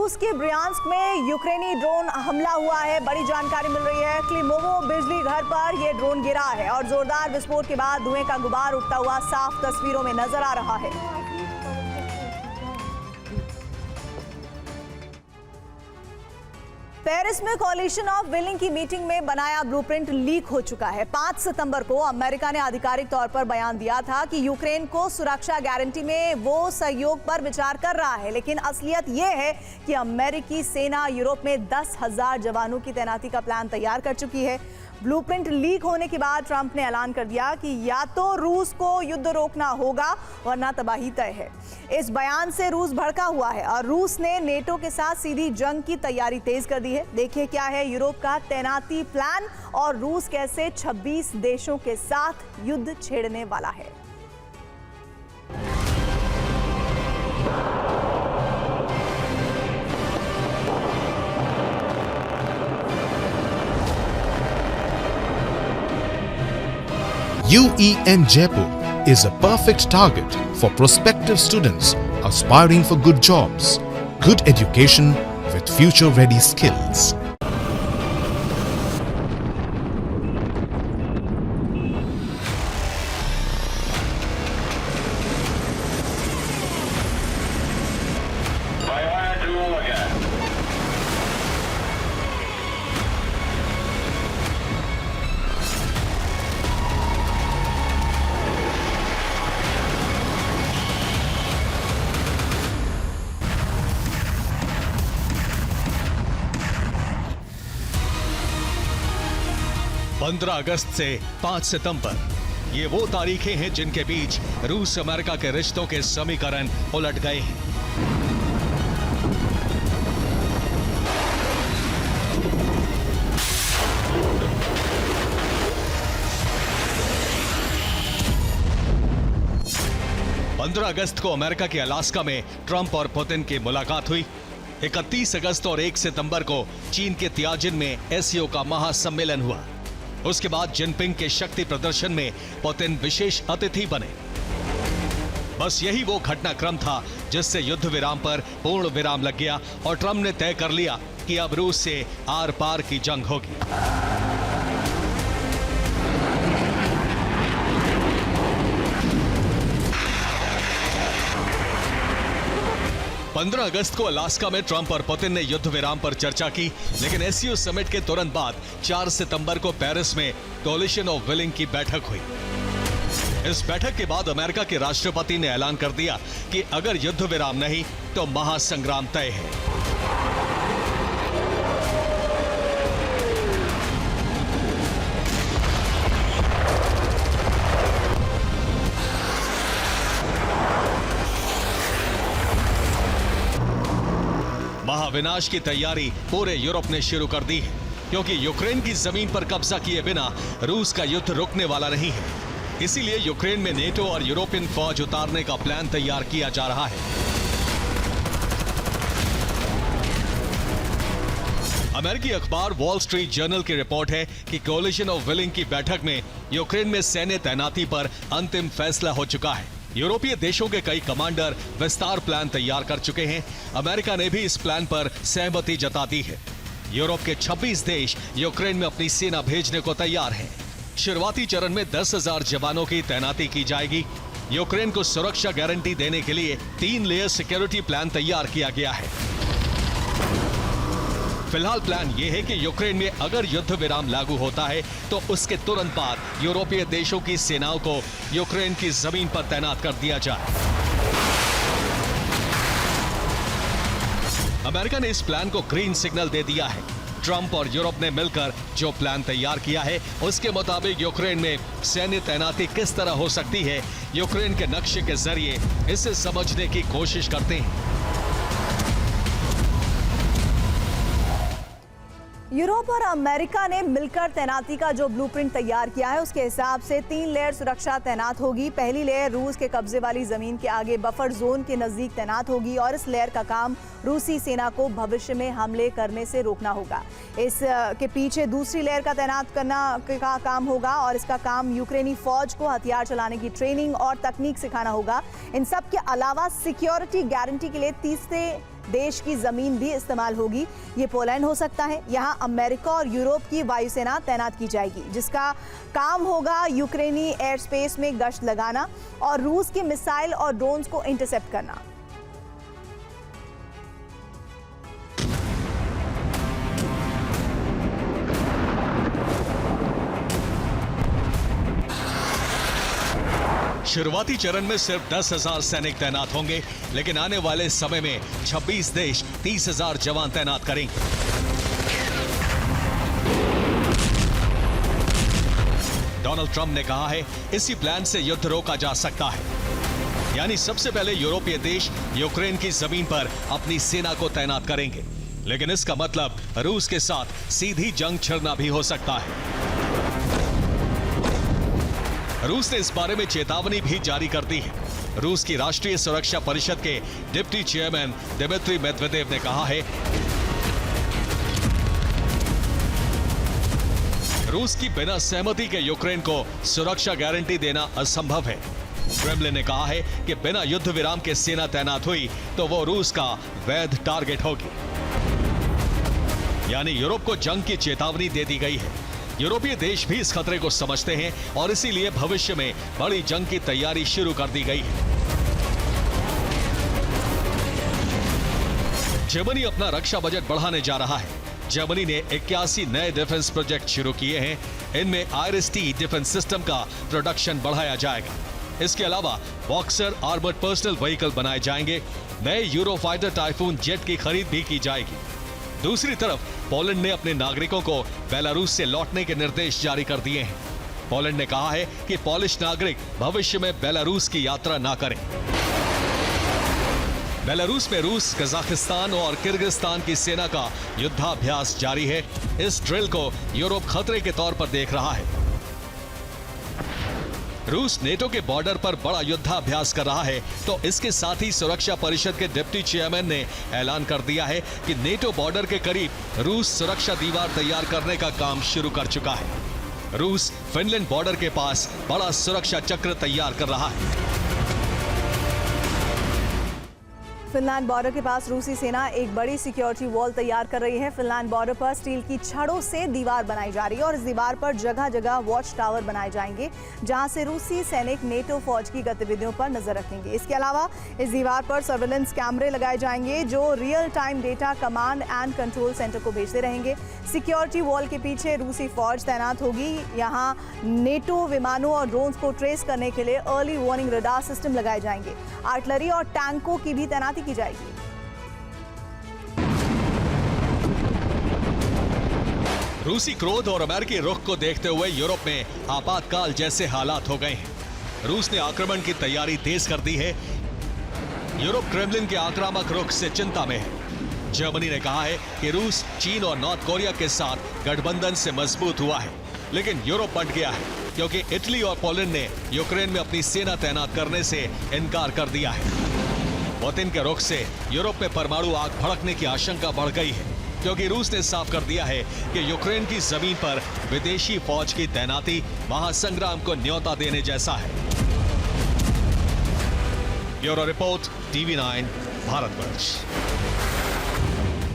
रूस के ब्रियांस्क में यूक्रेनी ड्रोन हमला हुआ है। बड़ी जानकारी मिल रही है। क्लिमोवो बिजली घर पर यह ड्रोन गिरा है और जोरदार विस्फोट के बाद धुएं का गुबार उठता हुआ साफ तस्वीरों में नजर आ रहा है। पेरिस में कोalition ऑफ विलिंग की मीटिंग में बनाया ब्लूप्रिंट लीक हो चुका है। 5 सितंबर को अमेरिका ने आधिकारिक तौर पर बयान दिया था कि यूक्रेन को सुरक्षा गारंटी में वो सहयोग पर विचार कर रहा है, लेकिन असलियत ये है कि अमेरिकी सेना यूरोप में 10,000 जवानों की तैनाती का प्लान तैयार कर चुकी है। ब्लूप्रिंट लीक होने के बाद ट्रंप ने ऐलान कर दिया कि या तो रूस को युद्ध रोकना होगा वरना तबाही तय है। इस बयान से रूस भड़का हुआ है और रूस ने नेटो के साथ सीधी जंग की तैयारी तेज कर दी है। देखिए क्या है यूरोप का तैनाती प्लान और रूस कैसे 26 देशों के साथ युद्ध छेड़ने वाला है। UEM Jaipur is a perfect target for prospective students aspiring for good jobs, good education with future-ready skills. पंद्रह अगस्त से 5 सितंबर ये वो तारीखें हैं जिनके बीच रूस अमेरिका के रिश्तों के समीकरण उलट गए हैं। अगस्त को अमेरिका के अलास्का में ट्रंप और पुतिन की मुलाकात हुई। 31 अगस्त और 1 सितंबर को चीन के तियाजिन में एससीओ का महासम्मेलन हुआ। उसके बाद जिनपिंग के शक्ति प्रदर्शन में पुतिन विशेष अतिथि बने। बस यही वो घटनाक्रम था जिससे युद्ध विराम पर पूर्ण विराम लग गया और ट्रंप ने तय कर लिया कि अब रूस से आर पार की जंग होगी। 15 अगस्त को अलास्का में ट्रंप और पुतिन ने युद्ध विराम पर चर्चा की, लेकिन एससीओ समिट के तुरंत बाद 4 सितंबर को पेरिस में कोalition ऑफ विलिंग की बैठक हुई। इस बैठक के बाद अमेरिका के राष्ट्रपति ने ऐलान कर दिया कि अगर युद्ध विराम नहीं तो महासंग्राम तय है। महाविनाश की तैयारी पूरे यूरोप ने शुरू कर दी है, क्योंकि यूक्रेन की जमीन पर कब्जा किए बिना रूस का युद्ध रुकने वाला नहीं है। इसीलिए यूक्रेन में नेटो और यूरोपियन फौज उतारने का प्लान तैयार किया जा रहा है। अमेरिकी अखबार वॉल स्ट्रीट जर्नल की रिपोर्ट है कि कोalition ऑफ विलिंग की बैठक में यूक्रेन में सैन्य तैनाती पर अंतिम फैसला हो चुका है। यूरोपीय देशों के कई कमांडर विस्तार प्लान तैयार कर चुके हैं। अमेरिका ने भी इस प्लान पर सहमति जता दी है। यूरोप के 26 देश यूक्रेन में अपनी सेना भेजने को तैयार हैं। शुरुआती चरण में 10,000 जवानों की तैनाती की जाएगी। यूक्रेन को सुरक्षा गारंटी देने के लिए 3 लेयर सिक्योरिटी प्लान तैयार किया गया है। फिलहाल प्लान यह है कि यूक्रेन में अगर युद्ध विराम लागू होता है तो उसके तुरंत बाद यूरोपीय देशों की सेनाओं को यूक्रेन की जमीन पर तैनात कर दिया जाए। अमेरिका ने इस प्लान को ग्रीन सिग्नल दे दिया है। ट्रंप और यूरोप ने मिलकर जो प्लान तैयार किया है उसके मुताबिक यूक्रेन में सैन्य तैनाती किस तरह हो सकती है, यूक्रेन के नक्शे के जरिए इसे समझने की कोशिश करते हैं। यूरोप और अमेरिका ने मिलकर तैनाती का जो ब्लूप्रिंट तैयार किया है उसके हिसाब से 3 लेयर सुरक्षा तैनात होगी। पहली लेयर रूस के कब्जे वाली जमीन के आगे बफर जोन के नजदीक तैनात होगी और इस लेयर का काम रूसी सेना को भविष्य में हमले करने से रोकना होगा। इस के पीछे दूसरी लेयर का तैनात करना का काम होगा और इसका काम यूक्रेनी फौज को हथियार चलाने की ट्रेनिंग और तकनीक सिखाना होगा। इन सब के अलावा सिक्योरिटी गारंटी के लिए तीसरे देश की जमीन भी इस्तेमाल होगी। ये पोलैंड हो सकता है। यहाँ अमेरिका और यूरोप की वायुसेना तैनात की जाएगी, जिसका काम होगा यूक्रेनी एयर स्पेस में गश्त लगाना और रूस के मिसाइल और ड्रोन्स को इंटरसेप्ट करना। शुरुआती चरण में सिर्फ 10,000 सैनिक तैनात होंगे, लेकिन आने वाले समय में 26 देश 30,000 जवान तैनात करेंगे। डोनाल्ड ट्रंप ने कहा है इसी प्लान से युद्ध रोका जा सकता है। यानी सबसे पहले यूरोपीय देश यूक्रेन की जमीन पर अपनी सेना को तैनात करेंगे, लेकिन इसका मतलब रूस के साथ सीधी जंग छिड़ना भी हो सकता है। रूस ने इस बारे में चेतावनी भी जारी कर दी है। रूस की राष्ट्रीय सुरक्षा परिषद के डिप्टी चेयरमैन दिमित्री मेदवेदेव ने कहा है रूस की बिना सहमति के यूक्रेन को सुरक्षा गारंटी देना असंभव है। क्रेमलिन ने कहा है कि बिना युद्ध विराम के सेना तैनात हुई तो वो रूस का वैध टारगेट होगी। यानी यूरोप को जंग की चेतावनी दे दी गई है। यूरोपीय देश भी इस खतरे को समझते हैं और इसीलिए भविष्य में बड़ी जंग की तैयारी शुरू कर दी गई है। जर्मनी अपना रक्षा बजट बढ़ाने जा रहा है। जर्मनी ने 81 नए डिफेंस प्रोजेक्ट शुरू किए हैं। इनमें IRIS-T डिफेंस सिस्टम का प्रोडक्शन बढ़ाया जाएगा। इसके अलावा बॉक्सर आर्मर्ड पर्सनल व्हीकल बनाए जाएंगे। नए यूरोफाइटर टाइफून जेट की खरीद भी की जाएगी। दूसरी तरफ पोलैंड ने अपने नागरिकों को बेलारूस से लौटने के निर्देश जारी कर दिए हैं। पोलैंड ने कहा है कि पोलिश नागरिक भविष्य में बेलारूस की यात्रा ना करें। बेलारूस में रूस, कजाकिस्तान और किर्गिस्तान की सेना का युद्धाभ्यास जारी है। इस ड्रिल को यूरोप खतरे के तौर पर देख रहा है। रूस नेटो के बॉर्डर पर बड़ा युद्धाभ्यास कर रहा है, तो इसके साथ ही सुरक्षा परिषद के डिप्टी चेयरमैन ने ऐलान कर दिया है कि नेटो बॉर्डर के करीब रूस सुरक्षा दीवार तैयार करने का काम शुरू कर चुका है। रूस फिनलैंड बॉर्डर के पास बड़ा सुरक्षा चक्र तैयार कर रहा है। फिनलैंड बॉर्डर के पास रूसी सेना एक बड़ी सिक्योरिटी वॉल तैयार कर रही है। फिनलैंड बॉर्डर पर स्टील की छड़ों से दीवार बनाई जा रही है और इस दीवार पर जगह जगह वॉच टावर बनाए जाएंगे, जहां से रूसी सैनिक नेटो फौज की गतिविधियों पर नजर रखेंगे। इसके अलावा इस दीवार पर सर्वेलेंस कैमरे लगाए जाएंगे, जो real time data command and control centre को भेजते रहेंगे। सिक्योरिटी वॉल के पीछे रूसी फौज तैनात होगी। यहाँ नेटो विमानों और ड्रोन्स को ट्रेस करने के लिए अर्ली वार्निंग रडार सिस्टम लगाए जाएंगे। आर्टिलरी और टैंकों की भी तैनाती की जाएगी। रूसी क्रोध और अमेरिकी रुख को देखते हुए यूरोप में आपातकाल जैसे हालात हो गए हैं। रूस ने आक्रमण की तैयारी तेज कर दी है। यूरोप क्रेमलिन के आक्रामक रुख से चिंता में है। जर्मनी ने कहा है कि रूस चीन और नॉर्थ कोरिया के साथ गठबंधन से मजबूत हुआ है, लेकिन यूरोप बंट गया है क्योंकि इटली और पोलैंड ने यूक्रेन में अपनी सेना तैनात करने से इनकार कर दिया है। पुतिन के रुख से यूरोप में परमाणु आग भड़कने की आशंका बढ़ गई है, क्योंकि रूस ने साफ कर दिया है कि यूक्रेन की जमीन पर विदेशी फौज की तैनाती महासंग्राम को न्योता देने जैसा है। Bureau report, TV9 Bharatvarsh.